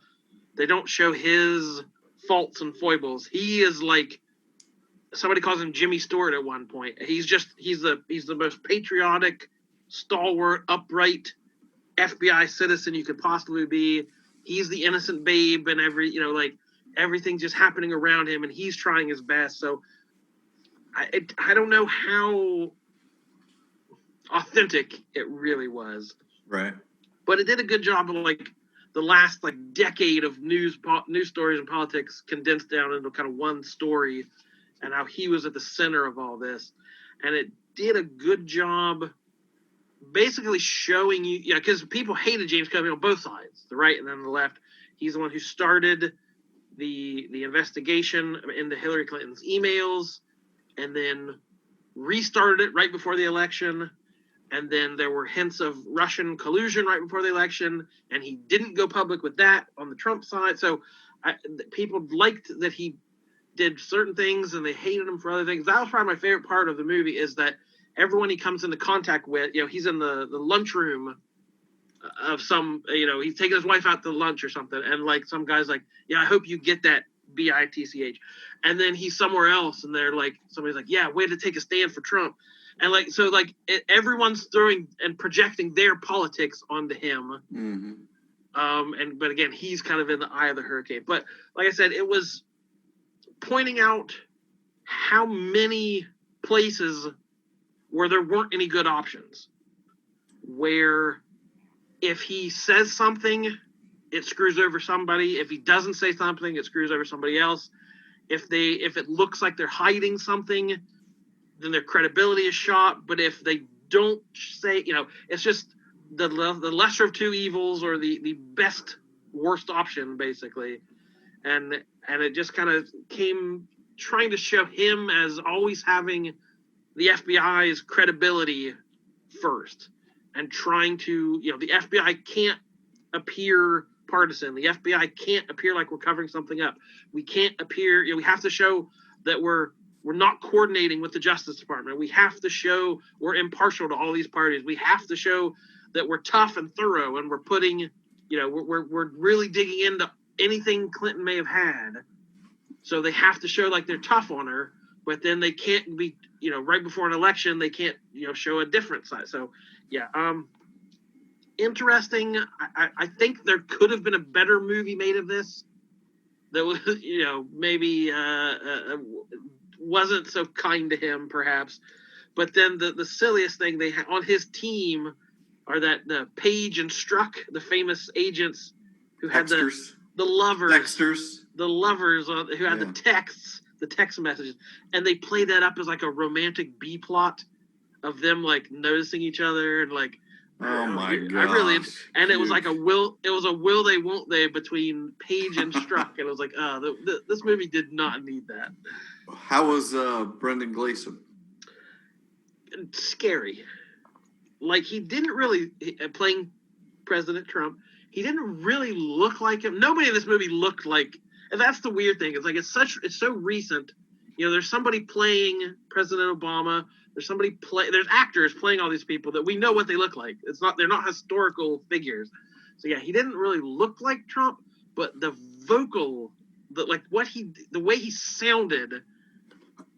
They don't show his faults and foibles. He is like, somebody calls him Jimmy Stewart at one point. He's the most patriotic, stalwart, upright FBI citizen you could possibly be. He's the innocent babe, and everything's just happening around him, and he's trying his best. So I don't know how authentic it really was. Right. But it did a good job of like the last like decade of news stories and politics condensed down into kind of one story, and how he was at the center of all this. And it did a good job basically showing you, because people hated James Comey on both sides, the right and then the left. He's the one who started the investigation into Hillary Clinton's emails, and then restarted it right before the election. And then there were hints of Russian collusion right before the election, and he didn't go public with that on the Trump side. So people liked that he did certain things, and they hated him for other things. That was probably my favorite part of the movie, is that everyone he comes into contact with, he's in the lunchroom of some, he's taking his wife out to lunch or something, and like some guy's like, yeah, I hope you get that BITCH. And then he's somewhere else, and they're like, somebody's like, yeah, way to take a stand for Trump. And like, so like everyone's throwing and projecting their politics onto him. Mm-hmm. But again, he's kind of in the eye of the hurricane. But like I said, it was pointing out how many places where there weren't any good options, where if he says something, it screws over somebody. If he doesn't say something, it screws over somebody else. If it looks like they're hiding something, then their credibility is shot. But if they don't say, it's just the lesser of two evils, or the worst option, basically. And it just kind of came trying to show him as always having the FBI's credibility first, and trying to, the FBI can't appear partisan. The FBI can't appear like we're covering something up. We can't appear, we have to show that we're not coordinating with the Justice Department. We have to show we're impartial to all these parties. We have to show that we're tough and thorough, and we're putting, we're really digging into anything Clinton may have had. So they have to show like they're tough on her, but then they can't be, right before an election, they can't, show a different side. So, yeah, interesting. I think there could have been a better movie made of this that was, maybe wasn't so kind to him, perhaps. But then the silliest thing they had on his team are that the Page and Struck, the famous agents who had the lovers, the lovers who had the text messages, and they played that up as like a romantic B plot of them like noticing each other, and like, oh my god, it was like a will they won't they between Page and Struck, and it was like, this movie did not need that. How was Brendan Gleeson? Scary. Like, he didn't really, playing President Trump, he didn't really look like him. Nobody in this movie looked like, and that's the weird thing. It's like, it's so recent. There's somebody playing President Obama. There's actors playing all these people that we know what they look like. They're not historical figures. So yeah, he didn't really look like Trump, but the way he sounded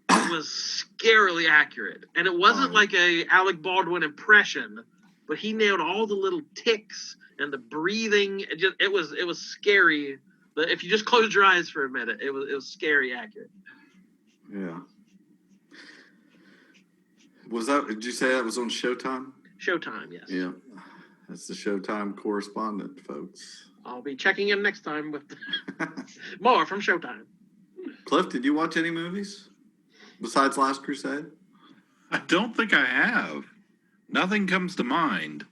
was scarily accurate. And it wasn't like a Alec Baldwin impression, but he nailed all the little ticks and the breathing. It was scary. But if you just closed your eyes for a minute, it was scary accurate. Yeah. Did you say that was on Showtime? Showtime, yes. Yeah. That's the Showtime correspondent, folks. I'll be checking in next time with more from Showtime. Cliff, did you watch any movies besides Last Crusade? I don't think I have. Nothing comes to mind.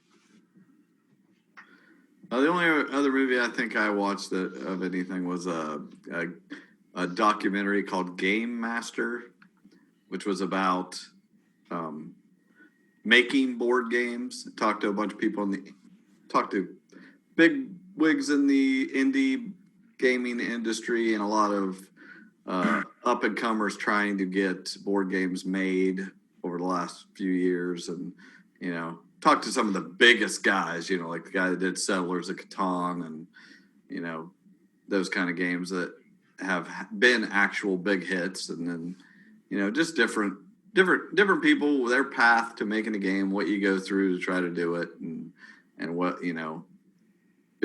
The only other movie I think I watched of anything was a documentary called Gamemaster, which was about making board games. Talked to a bunch of people talked to big wigs in the indie gaming industry and a lot of up and comers trying to get board games made over the last few years, and talked to some of the biggest guys, like the guy that did Settlers of Catan and those kind of games that have been actual big hits, and then just different people, their path to making a game, what you go through to try to do it, and what it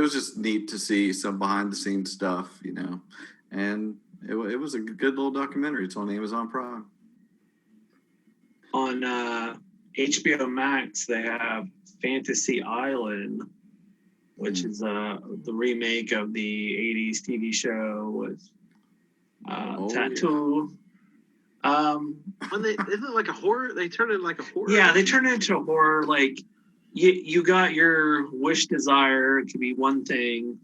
was just neat to see some behind the scenes stuff, and it was a good little documentary. It's on Amazon Prime. On HBO Max, they have Fantasy Island, which is the remake of the 80s TV show with Tattoo. Isn't it like a horror? They turned it like a horror. Yeah, they turned it into a horror. Like you got your wish desire. It could be one thing,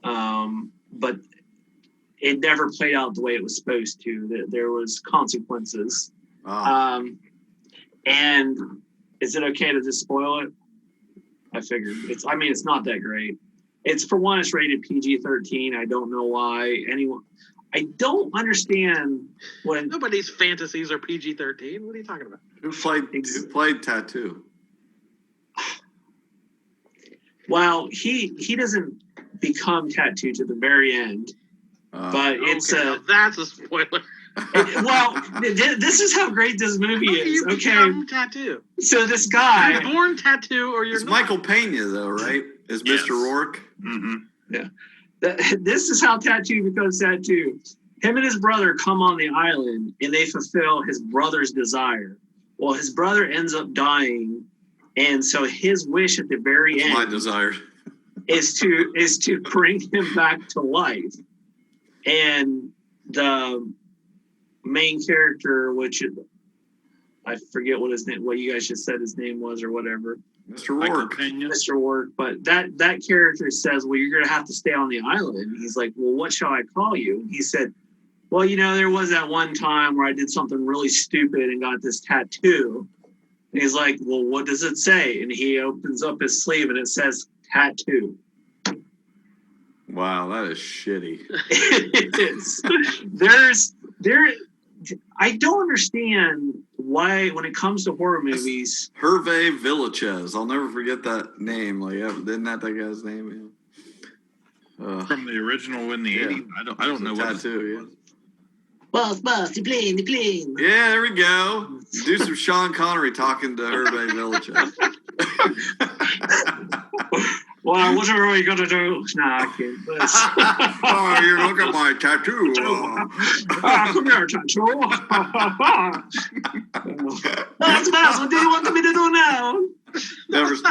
but it never played out the way it was supposed to. There was consequences. And is it okay to just spoil it? I figured it's not that great. It's for one, it's rated PG-13. I don't know why anyone. I don't understand when nobody's fantasies are PG-13. What are you talking about? Who played Tattoo? Well, he doesn't become Tattoo to the very end, but it's that's a spoiler. This is how great this movie is. Okay, Tattoo. So this guy, you're born Tattoo, or you're it's not. Michael Pena, though, right? Is Mr. Rourke? Mm-hmm. Yeah. This is how Tattoo becomes Tattoo. Him and his brother come on the island, and they fulfill his brother's desire. Well, his brother ends up dying, and so his wish at the very end, my desire, is to bring him back to life. And the main character, which I forget what his name, what you guys just said his name was or whatever. Mr. Rourke. Mr. Rourke. But that character says, well, you're going to have to stay on the island. And he's like, well, what shall I call you? And he said, well, there was that one time where I did something really stupid and got this tattoo. And he's like, well, what does it say? And he opens up his sleeve and it says tattoo. Wow, that is shitty. It is. I don't understand why, when it comes to horror movies, Hervé Villachez. I'll never forget that name. Like, isn't that guy's name? Yeah. From the original in the 80s. I don't know what Tattoo. Boss, the plane. Yeah, there we go. Do some Sean Connery talking to Hervé Villachez. Well, what are we going to do? Nah, I can't. Oh, you look at my tattoo. Come here, tattoo. That's fast. What do you want me to do now?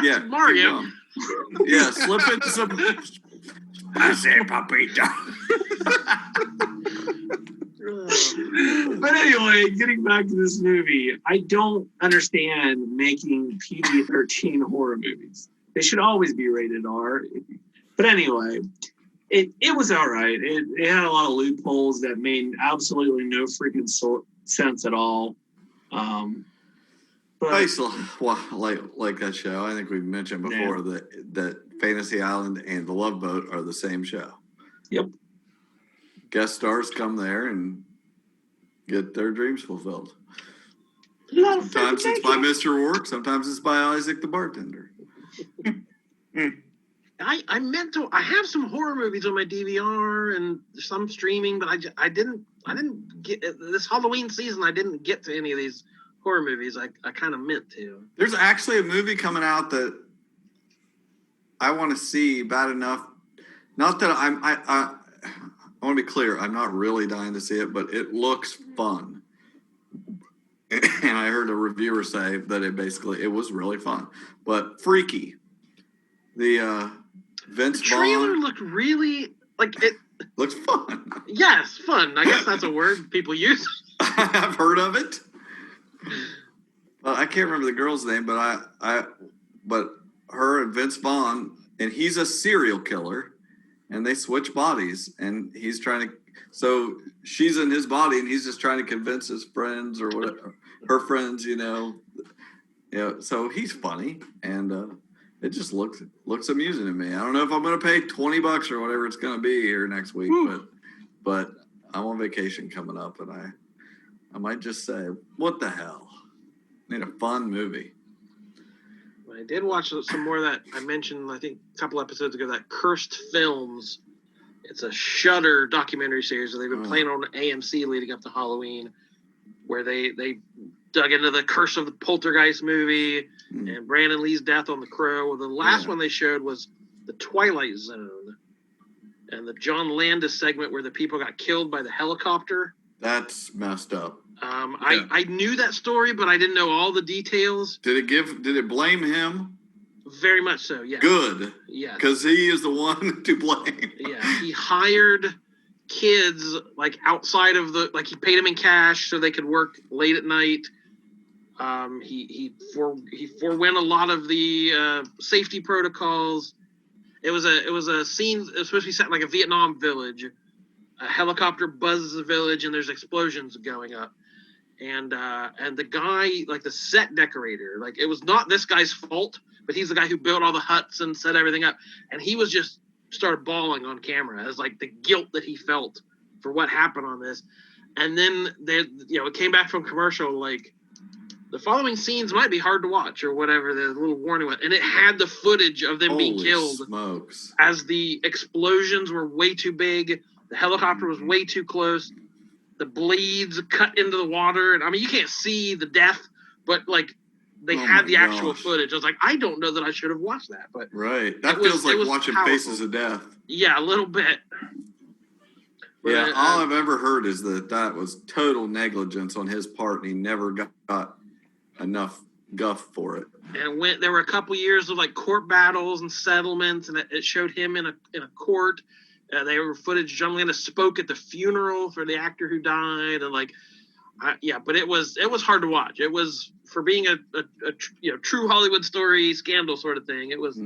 Yeah. Mario. Yeah, slip into some. I say, papita. But anyway, getting back to this movie, I don't understand making PG-13 horror movies. They should always be rated R. But anyway, it was all right. It had a lot of loopholes that made absolutely no freaking sense at all. But like that show, I think we've mentioned before that Fantasy Island and The Love Boat are the same show. Yep. Guest stars come there and get their dreams fulfilled. Sometimes it's by Mr. Rourke. Sometimes it's by Isaac the bartender. I meant to. I have some horror movies on my DVR and some streaming, but I didn't get this Halloween season. I didn't get to any of these horror movies. I kind of meant to. There's actually a movie coming out that I want to see bad enough. Not that I want to be clear. I'm not really dying to see it, but it looks fun. And I heard a reviewer say that it was really fun, but Freaky. The Vince Vaughn. The trailer looked really like it. Looks fun. Yes, fun. I guess that's a word people use. I've heard of it. Well, I can't remember the girl's name, but her and Vince Vaughn, and he's a serial killer, and they switch bodies, and he's trying to. So she's in his body, and he's just trying to convince his friends or whatever, her friends, So he's funny, and it just looks amusing to me. I don't know if I'm going to pay $20 or whatever it's going to be here next week, but I'm on vacation coming up, and I might just say, what the hell? Need a fun movie. I did watch some more that I mentioned, I think, a couple episodes ago, that Cursed Films. It's a Shudder documentary series that they've been playing on AMC leading up to Halloween, where they dug into the Curse of the Poltergeist movie and Brandon Lee's death on The Crow. The last one they showed was the Twilight Zone and the John Landis segment where the people got killed by the helicopter. That's messed up. I knew that story, but I didn't know all the details. Did it blame him? Very much so, yeah. Good. Yeah. Because he is the one to blame. Yeah. He hired kids outside of he paid them in cash so they could work late at night. He forewent a lot of the safety protocols. It was a scene. It was supposed to be set in a Vietnam village. A helicopter buzzes the village and there's explosions going up. And the guy, the set decorator, it was not this guy's fault, but he's the guy who built all the huts and set everything up. And he was just started bawling on camera as the guilt that he felt for what happened on this. And then it came back from commercial, the following scenes might be hard to watch or whatever the little warning was. And it had the footage of them being killed. Smokes. As the explosions were way too big. The helicopter was way too close. The blades cut into the water. And I mean, you can't see the death, but they had the actual footage. I was I don't know that I should have watched that, but right. That feels like watching powerful. Faces of Death. Yeah, a little bit. But, yeah, all I've ever heard is that was total negligence on his part, and he never got enough guff for it. And there were a couple years of court battles and settlements, and it showed him in a court. They were footage. John Landis spoke at the funeral for the actor who died, and but it was hard to watch. It was, for being a true Hollywood story scandal sort of thing. It was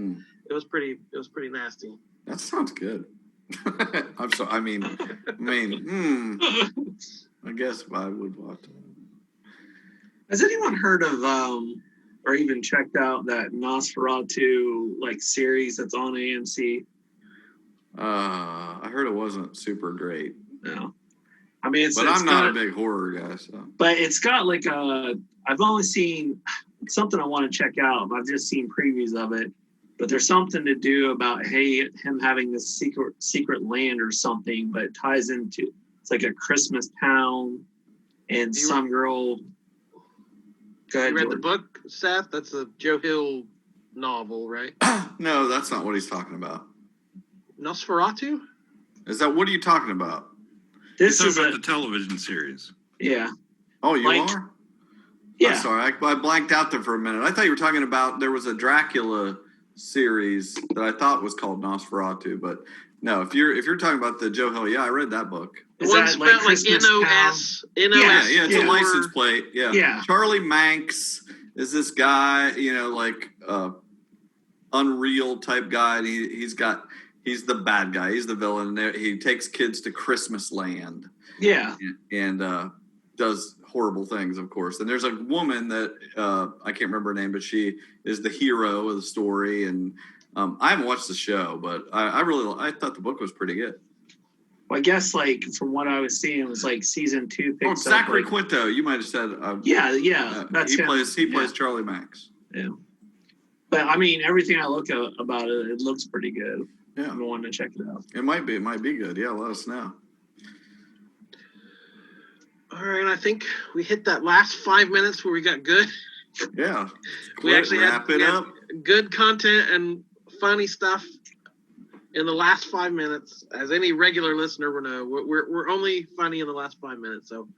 pretty nasty. That sounds good. I'm sorry. I guess I would watch it. Has anyone heard of or even checked out that Nosferatu series that's on AMC? I heard it wasn't super great. No. I mean, I'm not a big horror guy, so. But it's got I've only seen something I want to check out. I've just seen previews of it. But there's something to do about him having this secret land or something, but it ties into, it's a Christmas town and some girl. Go ahead, you read Jordan. the book, Seth? That's a Joe Hill novel, right? No, that's not what he's talking about. Nosferatu? Is that, what are you talking about? This is about the television series. Yeah. Oh, you are? Yeah. I'm sorry, I blanked out there for a minute. I thought you were talking about, there was a Dracula series that I thought was called Nosferatu, but no, if you're talking about the Joe Hill, yeah, I read that book. Is that NOS? Yeah, it's a license plate. Yeah. Charlie Manx is this guy, Unreal type guy. And he's the bad guy. He's the villain. He takes kids to Christmas land. Yeah. And does horrible things, of course. And there's a woman that I can't remember her name, but she is the hero of the story. And I haven't watched the show, but I thought the book was pretty good. Well, I guess from what I was seeing, it was season 2 picks up. Zachary Quinto, you might have said. That's he him. plays Charlie Max. Yeah. But I mean, everything I look at about it, it looks pretty good. Yeah. I'm wanting to check it out. It might be good. Yeah, let us know. All right, I think we hit that last 5 minutes where we got good. Yeah. We actually had good content and funny stuff in the last 5 minutes. As any regular listener will know, we're only funny in the last 5 minutes. So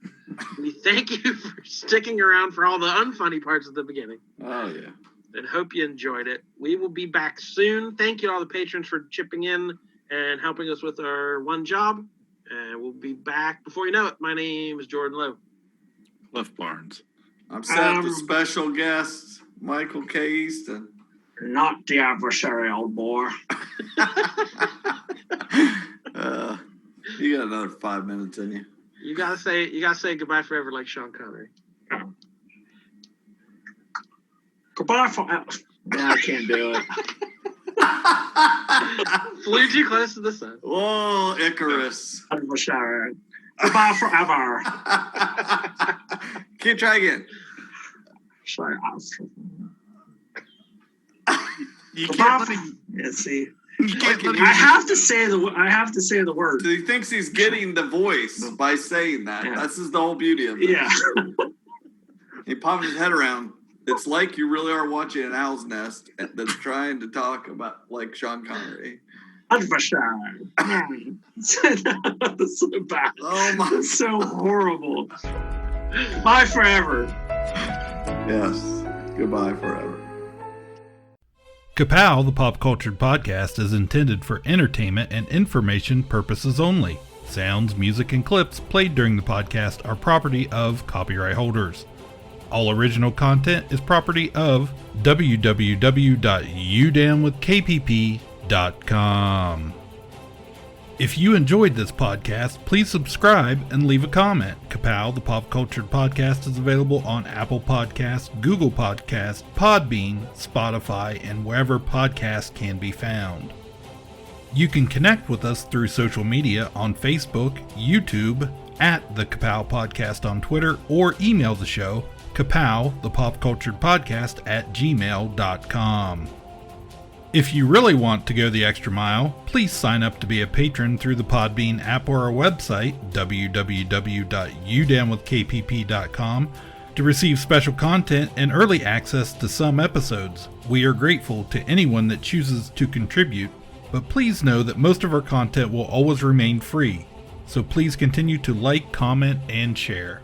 we thank you for sticking around for all the unfunny parts at the beginning. Oh, yeah. And hope you enjoyed it. We will be back soon. Thank you to all the patrons for chipping in and helping us with our one job. And we'll be back before you know it. My name is Jordan Lowe. Cliff Barnes. I'm Seth, the special guest, Michael K. Easton. Not the adversary, old boy. You got another 5 minutes in you. You gotta say goodbye forever like Sean Connery. Goodbye forever. Nah, I can't do it. Flew too close to the sun. Whoa, Icarus. Adversary. Goodbye forever. Can you try again? Sorry. You can't let Yeah, see. I have to say the word. So he thinks he's getting the voice by saying that. Yeah. That's the whole beauty of it. Yeah. He popped his head around. It's like you really are watching an owl's nest that's trying to talk about like Sean Connery. Adversary. That's so bad. Oh my! That's so horrible. Bye forever. Yes. Goodbye forever. Ka-Pow, the pop culture podcast, is intended for entertainment and information purposes only. Sounds, music, and clips played during the podcast are property of copyright holders. All original content is property of www.udownwithkpp.com. If you enjoyed this podcast, please subscribe and leave a comment. Ka-Pow, the pop culture podcast, is available on Apple Podcasts, Google Podcasts, Podbean, Spotify, and wherever podcasts can be found. You can connect with us through social media on Facebook, YouTube, at the Ka-Pow Podcast on Twitter, or email the show, Ka-Pow, the pop culture podcast, at gmail.com. If you really want to go the extra mile, please sign up to be a patron through the Podbean app or our website, www.udownwithkpp.com, to receive special content and early access to some episodes. We are grateful to anyone that chooses to contribute, but please know that most of our content will always remain free, so please continue to like, comment, and share.